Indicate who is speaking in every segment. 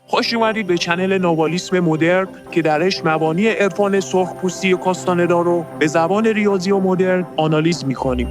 Speaker 1: خوش اومدید به چنل نوالیسم مدرن که درش مبانی عرفان سرخپوستی و کاستاندا رو به زبان ریاضی و مدرن آنالیز می‌کنیم.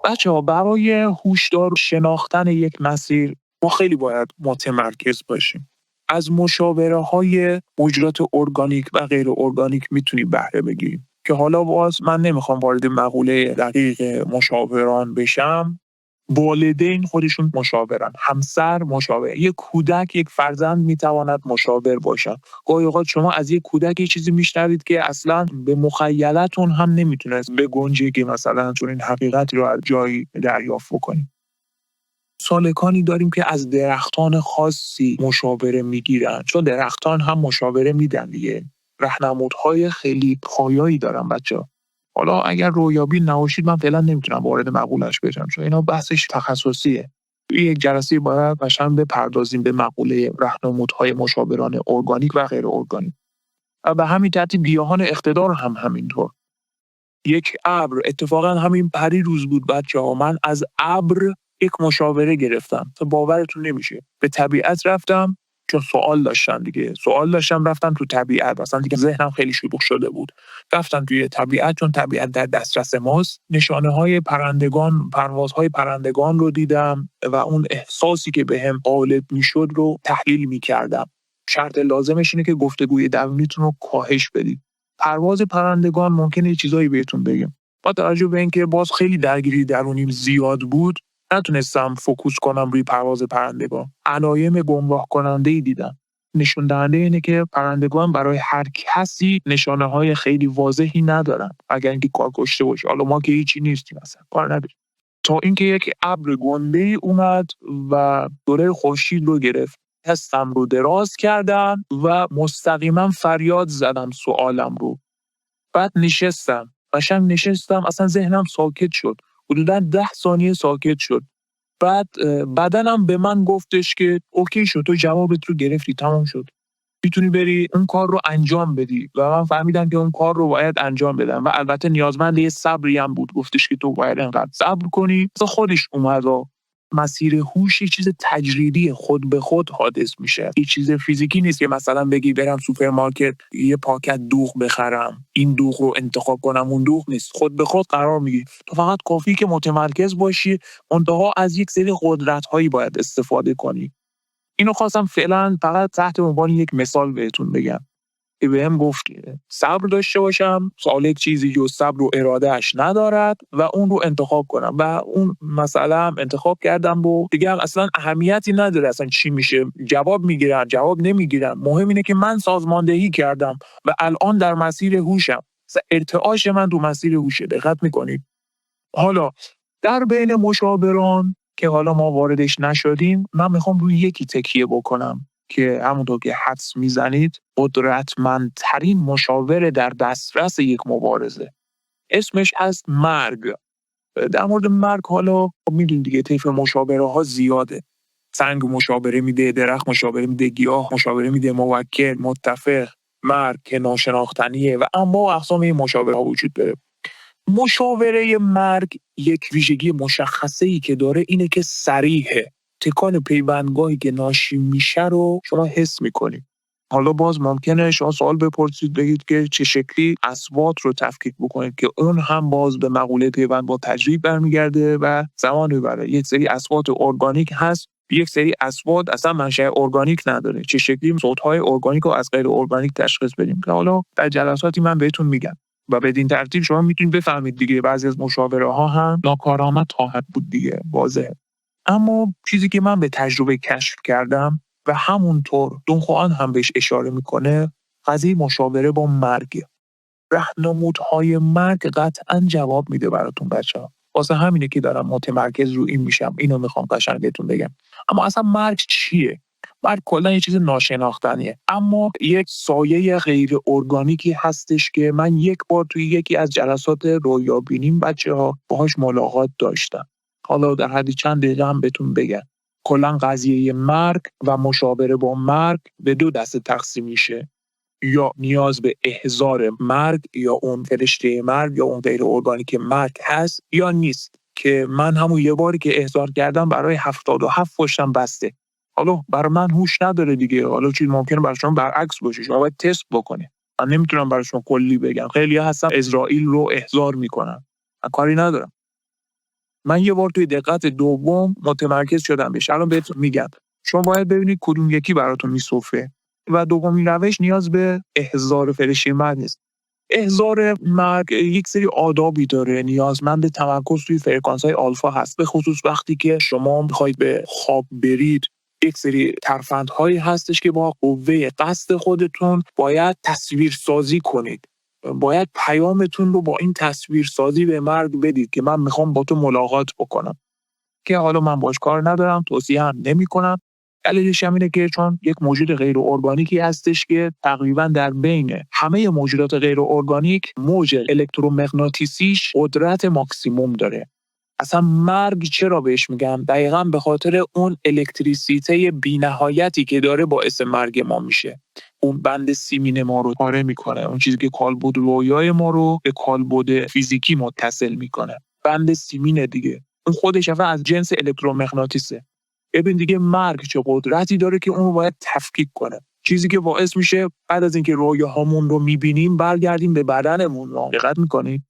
Speaker 1: بچه‌ها برای هوشدار شناختن یک مسیر ما خیلی باید متمرکز باشیم. از مشاوره‌های موجودات ارگانیک و غیر ارگانیک میتونیم بهره بگیریم که حالا باز من نمیخوام وارد مقوله دقیق مشاوران بشم. والدین خودشون مشاورن، همسر مشاور، یک کودک، یک فرزند میتواند مشاور باشد. گاهی اوقات شما از یک کودک یه چیزی میشنوید که اصلا به مخیلتون هم نمیتونست بگنجه که مثلا چون این حقیقتی رو از جایی دریافت بکنید. سالکانی داریم که از درختان خاصی مشاوره میگیرن، چون درختان هم مشاوره میدن دیگه. راهنمودهای خیلی پایه‌ای دارن بچه‌ها. حالا اگر رویابی نباشید من فعلا نمیتونم وارد مقوله‌اش بشم، چون اینا بحثش تخصصیه. توی یک جلسه باید قشنگ بپردازیم به مقوله راهنمودهای مشاوران ارگانیک و غیر ارگانیک. و به همین ترتیب گیاهان اقتدار هم همینطور. یک ابر، اتفاقا همین پریروز بود بچه‌ها، من از ابر یک مشاوره گرفتم. تو باورتون نمیشه. به طبیعت رفتم، چون سوال داشتم رفتم تو طبیعت. مثلا دیگه ذهنم خیلی شلوغ شده بود. رفتم توی طبیعت، چون طبیعت در دسترس ماست. نشانه‌های پرندگان، پروازهای پرندگان رو دیدم و اون احساسی که بهم غالب میشد رو تحلیل می‌کردم. شرط لازمش اینه که گفتگوی درونیتون رو کاهش بدید. پرواز پرندگان ممکنه یه چیزایی بهتون بگم. با توجه به اینکه باز خیلی درگیری درونیم زیاد بود، نتونستم فوکوس کنم روی پرواز پرندگان. علائم گمراه کننده‌ای دیدم. نشون دهنده اینه که پرندگان برای هر کسی نشانه‌های خیلی واضحی ندارن. اگر اینکه کار کشته باشه، حالا ما که هیچی نیستیم مثلا، کار نداریم. تا اینکه یک ابر گنده‌ای اومد و دوره خورشید رو گرفت. دستم رو دراز کردم و مستقیما فریاد زدم سوالم رو. بعد نشستم، اصلا ذهنم ساکت شد. حدوداً 10 ثانیه ساکت شد. بعد بدنم به من گفتش که اوکی شد، تو جوابت رو گرفتی، تمام شد. میتونی بری اون کار رو انجام بدی. و من فهمیدم که اون کار رو باید انجام بدم و البته نیازمند یه صبری هم بود. گفتش که تو باید انقدر صبر کنی. مثلا خودش اومد و مسیر هوش یه چیز تجریدی خود به خود حادث میشه. یه چیز فیزیکی نیست که مثلا بگی برم سوپرمارکت یه پاکت دوغ بخرم، این دوغ رو انتخاب کنم، اون دوغ نیست. خود به خود قرار میگیری. تو فقط کافی که متمرکز باشی، منتها از یک سری قدرت‌هایی باید استفاده کنی. اینو خواستم فعلا فقط تحت عنوان یک مثال بهتون بگم. که بهم گفت که صبر داشته باشم، سالک چیزی جز صبر و ارادهش ندارد و اون رو انتخاب کنم و اون مسئله هم انتخاب کردم و دیگه هم اصلا اهمیتی نداره اصلا چی میشه، جواب میگیرن جواب نمیگیرن. مهم اینه که من سازماندهی کردم و الان در مسیر هوشم. ارتعاش من تو مسیر هوشه. دقت میکنید؟ حالا در بین مشاوران که حالا ما واردش نشدیم، من میخوام روی یکی تکیه بکنم که همونطور که حدس میزنید قدرتمندترین مشاور در دسترس یک مبارزه. اسمش هست مرگ. در مورد مرگ حالا میدونید دیگه، طیف مشاوره ها زیاده. سنگ مشاوره میده، درخت مشاوره میده، گیاه مشاوره میده، موکل، متفق، مرگ که ناشناختنیه و اما اقسام مشاوره ها وجود داره. مشاوره مرگ یک ویژگی مشخصه‌ای که داره اینه که صریحه. تکان پیوندگاهی که ناشی میشه رو شما حس میکنید. حالا باز ممکنه شما سوال بپرسید بگید که چه شکلی اصوات رو تفکیک بکنید، که اون هم باز به مقوله پیوند با تجربه برمیگرده و زمان میبره. یک سری اصوات ارگانیک هست، یک سری اصوات اصلا منشأ ارگانیک نداره. چه شکلی صوت‌های ارگانیک رو از غیر ارگانیک تشخیص بدیم که حالا در جلساتی من بهتون میگم. و بدین ترتیب شما میتونید بفهمید دیگه بعضی از مشاوره ها هم ناکارآمد خواهد بود دیگه، واضحه. اما چیزی که من به تجربه کشف کردم و همونطور دون خوان هم بهش اشاره میکنه، قضیه مشاوره با مرگ. راهنمودهای مرگ قطعا جواب میده براتون بچه‌ها. واسه همینه که دارم متمرکز رو این میشم. اینو میخوام قشنگ بهتون بگم. اما اصلا مرگ چیه؟ مرگ کلا یه چیز ناشناختنیه، اما یک سایه غیر ارگانیکی هستش که من یک بار توی یکی از جلسات رویابینیم بچه‌ها باهاش ملاقات داشتم. حالا در حدی چند دقیقه هم بهتون بگم. کلا قضیه مرگ و مشاوره با مرگ به دو دسته تقسیم میشه. یا نیاز به احضار مرگ، یا اون فرشته مرگ یا اون غیر ارگانیک مرگ هست یا نیست. که من همون یه باری که احضار کردم برای 77 پشتم بسته. حالا برای من هوش نداره دیگه. حالا چیز ممکنه برای شما برعکس باشه. شما باید تست بکنید. من نمیتونم برای شما کلی بگم. خیلی‌ها هستن اسرائیل رو احضار میکنن. من کاری ندارم. من یه بار توی دقت دوم متمرکز شدم بهش. الان بهتون میگم. شما باید ببینید کدوم یکی براتون میصفه. و دومین روش نیاز به احضار فرشته مرگ نیست. احضار مرگ یک سری آدابی داره، نیازمند تمرکز توی فرکانس‌های آلفا هست، به خصوص وقتی که شما میخواید به خواب برید. یک سری ترفندهایی هستش که با قوه قصد خودتون باید تصویرسازی کنید. باید پیامتون رو با این تصویرسازی به مرگ بدید که من میخوام با تو ملاقات بکنم. که حالا من باش کار ندارم، توصیه هم نمی‌کنم. دلیلش هم اینه که چون یک موجود غیر ارگانیکی هستش که تقریبا در بین همه موجودات غیر ارگانیک موج الکترومغناطیسیش قدرت ماکسیموم داره. اصلا مرگ چرا بهش میگم؟ دقیقاً به خاطر اون الکتریسیته بی‌نهایتی که داره باعث مرگ ما میشه. اون بند سیمین ما رو پاره میکنه، اون چیزی که کالبد رویای ما رو به کالبد فیزیکی متصل میکنه. بند سیمین دیگه. اون خودش از جنس الکترومغناطیسه. ببین دیگه مرگ چه قدرتی داره که اون رو باید تفکیک کنه. چیزی که باعث میشه بعد از اینکه رویاهامون رو میبینیم برگردیم به بدنمون. رو دقت میکنید؟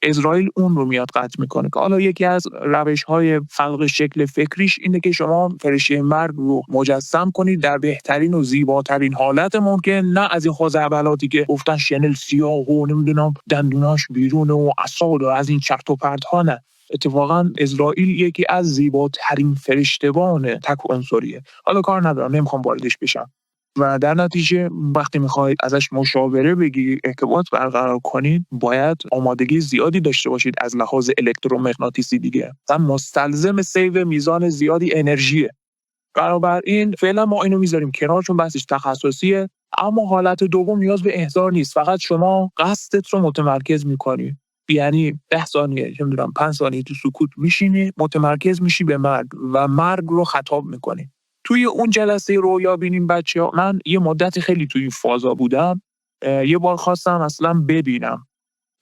Speaker 1: اسرائیل اون رو میاد قطع میکنه. که حالا یکی از روش‌های خلق شکل فکریش اینه که شما فرشته مرگ رو مجسم کنید در بهترین و زیباترین حالت ممکن، نه از این خزعبلاتی که گفتن شنل سیاه و نمیدونم دندوناش بیرونه و عصاد و از این چرت و پرت‌ها. نه، اتفاقا اسرائیل یکی از زیباترین فرشتگان تک عنصریه. حالا کار ندارم، نمیخوام واردش بشم. و در نتیجه وقتی میخواید ازش مشاوره بگیرید، ارتباط برقرار کنید، باید آمادگی زیادی داشته باشید از لحاظ الکترومغناطیسی دیگه. مثلا مستلزم سیو میزان زیادی انرژیه. بنابراین فعلا ما اینو میذاریم کنار چون بحثش تخصصیه. اما حالت دوم نیاز به احضار نیست، فقط شما قصدت رو متمرکز میکنی. یعنی 10 ثانیه، چه میدونم 5 ثانیه تو سکوت میشینی، متمرکز میشی به مرگ و مرگ رو خطاب میکنی. توی اون جلسه رویا بینیم بچه‌ها، من یه مدت خیلی توی این فازا بودم. یه بار خواستم اصلا ببینم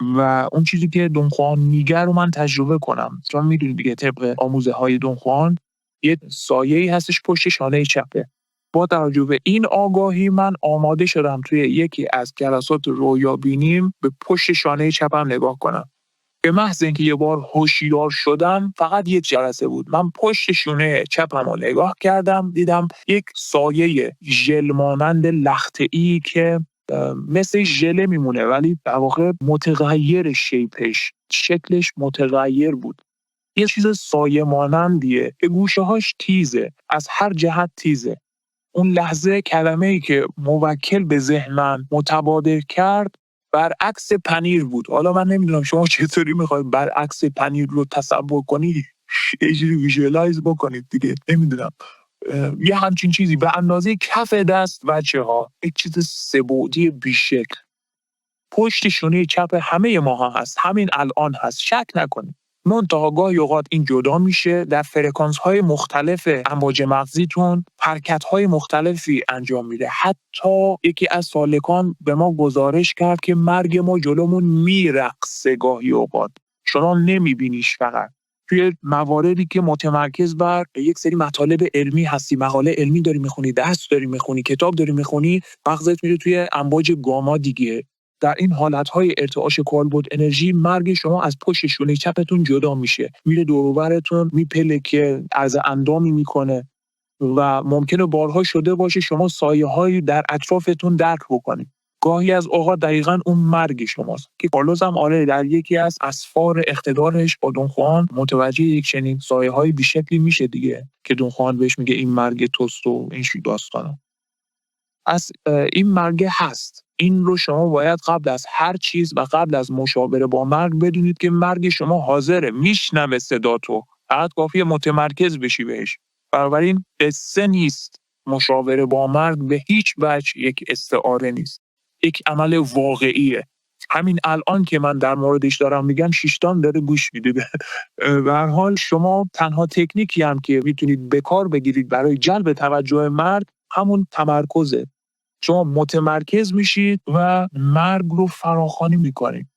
Speaker 1: و اون چیزی که دون خوان میگه رو من تجربه کنم. چون میدونید دیگه طبق آموزه های دون خوان یه سایه‌ای هستش پشت شانه چپه. با توجه به این آگاهی من آماده شدم توی یکی از جلسات رویا بینیم به پشت شانه چپم نگاه کنم. به محض اینکه یه بار هوشیار شدم، فقط یه جلسه بود، من پشت شونه چپم رو نگاه کردم، دیدم یک سایه ژل مانند لخته‌ای که مثل ژله میمونه ولی در واقع متغیر شیپش، شکلش متغیر بود. یه چیز سایه مانندیه که گوشه هاش تیزه، از هر جهت تیزه. اون لحظه کلمه‌ای که موکل به ذهن من متبادر کرد برعکس پنیر بود. حالا من نمیدونم شما چطوری میخواید برعکس پنیر رو تصور کنید، یه جوری ویژوالایز بکنید دیگه. نمیدونم یه همچین چیزی به اندازه کف دست بچه‌ها، یک چیز سه‌بعدی بیشکل پشت شونه چپ همه ماها هست، همین الان هست، شک نکنید. منتها گاهی اوقات این جدا میشه، در فرکانس‌های مختلف امواج مغزیتون حرکت‌های مختلفی انجام میده. حتی یکی از سالکان به ما گزارش کرد که مرگ ما جلومون میرقصه گاهی اوقات. شما نمیبینیش، فقط توی مواردی که متمرکز بر یک سری مطالب علمی هستی، مقاله علمی داری میخونی، درس داری میخونی، کتاب داری میخونی، مغزت میره توی امواج گاما دیگه. در این حالتهای ارتعاش کالبد انرژی مرگ شما از پشت شونه چپتون جدا میشه، میره دور و برتون میپلکه، از اندامی میکنه و ممکنه بارها شده باشه شما سایه‌هایی در اطرافتون درک بکنید. گاهی از اوقات دقیقاً اون مرگ شماست که کارلوس هم در یکی از اسفار اقتدارش با دون خوان متوجه یک چنین سایه‌های بیشکلی میشه دیگه، که دون خوان بهش میگه این مرگ توست و این داستانا. از این مرگ هست. این رو شما باید قبل از هر چیز و قبل از مشاوره با مرگ بدونید که مرگ شما حاضره، میشنوه صداتو، فقط کافیه متمرکز بشی بهش. بنابراین قصه نیست، مشاوره با مرگ به هیچ وجه یک استعاره نیست، یک عمل واقعیه. همین الان که من در موردش دارم میگم شیشتان داره گوش میده. به هر حال شما تنها تکنیکی هم که میتونید به کار بگیرید برای جلب توجه مرگ همون تمرکزه. شما متمرکز میشید و مرگ رو فراخوانی میکنید.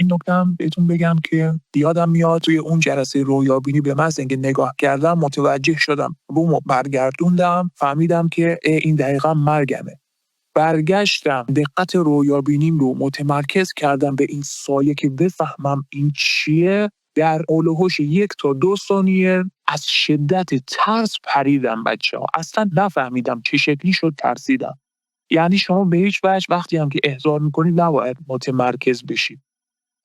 Speaker 1: این نکته هم بهتون بگم که یادم میاد توی اون جلسه رویابینی به محض اینکه نگاه کردم متوجه شدم، رومو برگردوندم، فهمیدم که این دقیقا مرگمه. برگشتم دقت رویابینیم رو متمرکز کردم به این سایه که بفهمم این چیه. در اولوهوش 1 تا 2 ثانیه از شدت ترس پریدم بچه‌ها. اصلا نفهمیدم چه شکلی شد ترسیدم. یعنی شما به هیچ وجه وقتی هم که احضار میکنید نباید متمرکز بشید.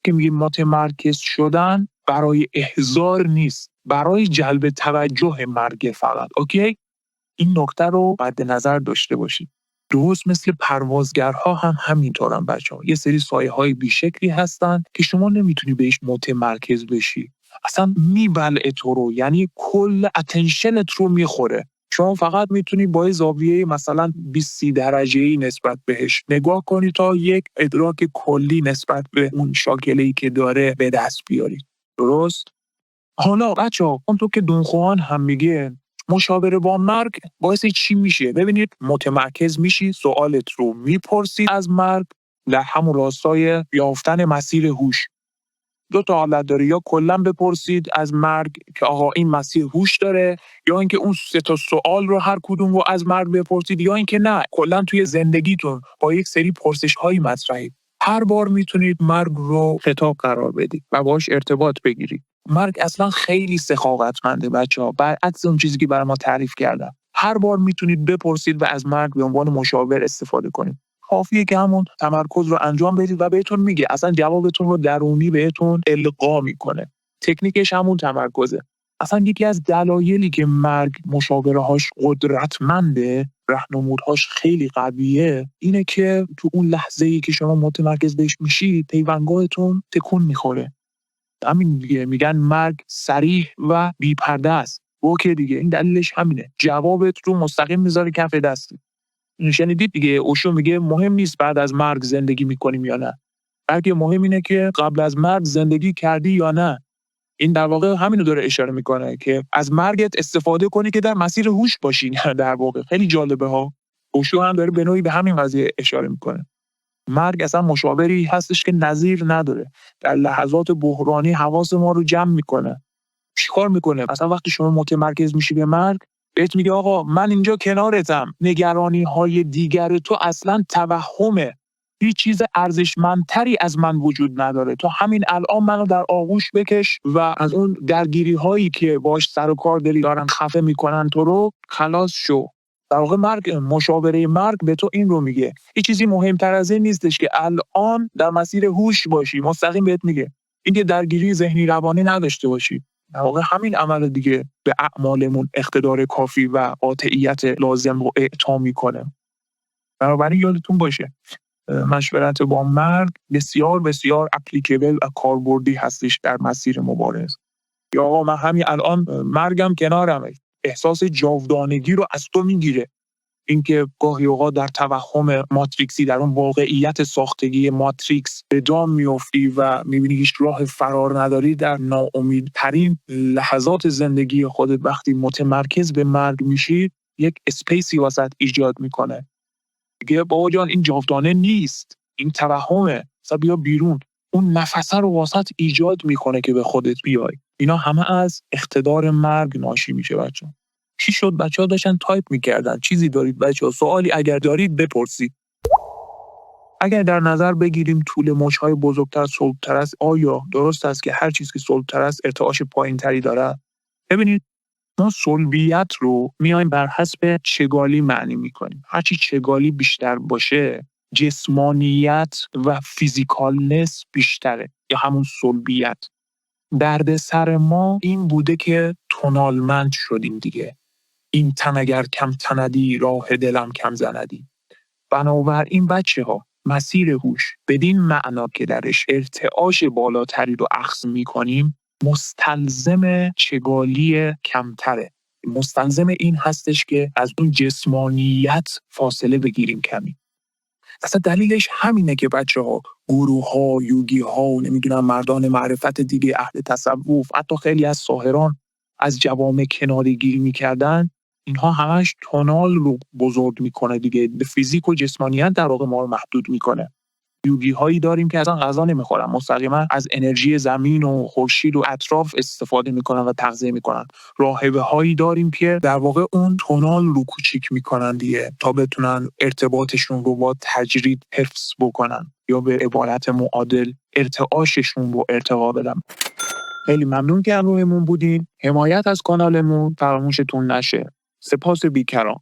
Speaker 1: که میگیم متمرکز شدن برای احضار نیست، برای جلب توجه مرگ فقط. اوکی؟ این نکته رو مد نظر داشته باشید. درست مثل پروازگرها هم همینطورن بچه‌ها. یه سری سایه‌های بیشکلی هستن که شما نمیتونی بهش متمرکز بشی. اصلا میبلعه تو رو، یعنی کل اتنشنت رو میخوره. شما فقط میتونی با زاویه مثلا 20 درجه‌ای نسبت بهش نگاه کنی تا یک ادراک کلی نسبت به اون شاکله‌ای که داره به دست بیاری. درست؟ حالا بچه‌ها اونطور که دونخوان هم میگه مشاوره با مرگ باعث چی میشه؟ ببینید متمرکز میشی، سوالت رو میپرسید از مرگ در همون راستای یافتن مسیر هوش. 2 تا حالت داره، یا کلا بپرسید از مرگ که آقا این مسیر هوش داره، یا اینکه اون 3 تا سوال رو هر کدوم رو از مرگ بپرسید، یا اینکه نه کلا توی زندگیتون با یک سری پرسش‌های مطرحید. هر بار میتونید مرگ رو خطاب قرار بدید و باهاش ارتباط بگیرید. مرگ اصلا خیلی سخاوتمنده بچه‌ها، برعکس اون چیزی که برای ما تعریف کردم. هر بار میتونید بپرسید و از مرگ به عنوان مشاور استفاده کنید. کافیه که همون تمرکز رو انجام بدید و بهتون میگه، اصلا جوابتون رو درونی بهتون القا میکنه. تکنیکش همون تمرکزه. اصلا یکی از دلایلی که مرگ مشاوره‌هاش قدرتمنده، راهنمودهاش خیلی قویه، اینه که تو اون لحظه‌ای که شما متمرکز بهش میشید پیوندگاهتون تکون میخوره. همین دیگه میگن مرگ صریح و بی‌پرده است. اوکی دیگه، این دلیلش همینه. جوابت رو مستقیم میذاره کف دستت. شنیدید دیگه، اوشو میگه مهم نیست بعد از مرگ زندگی میکنیم یا نه، بلکه مهم اینه که قبل از مرگ زندگی کردی یا نه. این در واقع همینو داره اشاره میکنه که از مرگت استفاده کنی که در مسیر هوش باشی. در واقع خیلی جالبه ها. اوشو هم داره به نوعی به همین قضیه اشاره میکنه. مرگ اصلا مشاوری هستش که نظیر نداره. در لحظات بحرانی حواس ما رو جمع میکنه. چیکار میکنه؟ مثلا وقتی شما متمرکز میشی به مرگ، بهت میگه آقا من اینجا کنارتم. نگرانی‌های دیگر تو اصلا توهمه. هیچ چیز ارزشمندتری از من وجود نداره. تو همین الان منو در آغوش بکش و از اون درگیری‌هایی که باش سر و کار داری دارن خفه میکنن تو رو خلاص شو. در واقع مشاوره مرگ به تو این رو میگه. هیچ چیزی مهمتر از این نیستش که الان در مسیر هوش باشی. مستقیم بهت میگه اینکه درگیری ذهنی روانی نداشته باشی. در واقع همین عمل دیگه به اعمالمون اقتدار کافی و قاطعیت لازم رو اعطا میکنه. بنابراین یادتون باشه مشورت با مرگ بسیار بسیار اپلیکیبل و کاربردی هستش در مسیر مبارز. یا آقا من همین الان مرگم کنارمه، احساس جاودانگی رو از تو میگیره. اینکه گاهی اوقات در توهم ماتریکسی، در اون واقعیت ساختگی ماتریکس به دام میافتی و میبینی هیچ راه فرار نداری، در ناامیدترین لحظات زندگی خودت وقتی متمرکز به مرگ میشی یک اسپیسی واسط ایجاد میکنه. دیگه بابا جان این جاودانه نیست، این توهمه، مثلا بیا بیرون. اون نفسه رو واسط ایجاد میکنه که به خودت بیای. اینا همه از اقتدار مرگ ناشی میشه بچه‌ها. چی شد؟ بچه‌ها داشتن تایپ میکردن. چیزی دارید بچه‌ها؟ سوالی اگر دارید بپرسید. اگر در نظر بگیریم طول موج‌های بزرگتر صلب‌تر است، آیا درست است که هر چیز که صلب‌تر است ارتعاش پایین‌تری دارد؟ ببینید ما صلبیت رو میایم بر حسب چگالی معنی میکنیم. هرچی چگالی بیشتر باشه جسمانیت و فیزیکالنس بیشتره، یا همون صلبیت. درد سر ما این بوده که تونالمند شدیم دیگه. این تن اگر کم تندی راه دلم کم زندی. بنابراین بچه‌ها مسیر هوش بدین معنا که درش ارتعاش بالاتری رو اخذ میکنیم مستلزم چگالی کمتره. مستلزم این هستش که از اون جسمانیت فاصله بگیریم کمی. اصلا دلیلش همینه که بچه‌ها گروه‌ها، یوگی‌ها، نمیدونم مردان معرفت دیگه، اهل تصوف، حتی خیلی از ساحران از جوامع کناری گیری می‌کردن. اینها همش تونال رو بزرگ میکنه دیگه، به فیزیک و جسمانیت در واقع ما رو محدود میکنه. یوگی هایی داریم که اصلا غذا نمیخورن، مستقیما از انرژی زمین و خورشید و اطراف استفاده میکنن و تغذیه میکنن. راهبه هایی داریم که در واقع اون تونال رو کوچیک میکنن دیگه تا بتونن ارتباطشون رو با تجرید حفظ بکنن یا به عبارت معادل ارتعاششون رو ارتقا بدن. خیلی ممنون که همراهمون بودین. حمایت از کانالمون فراموشتون نشه. سپاس بیکران.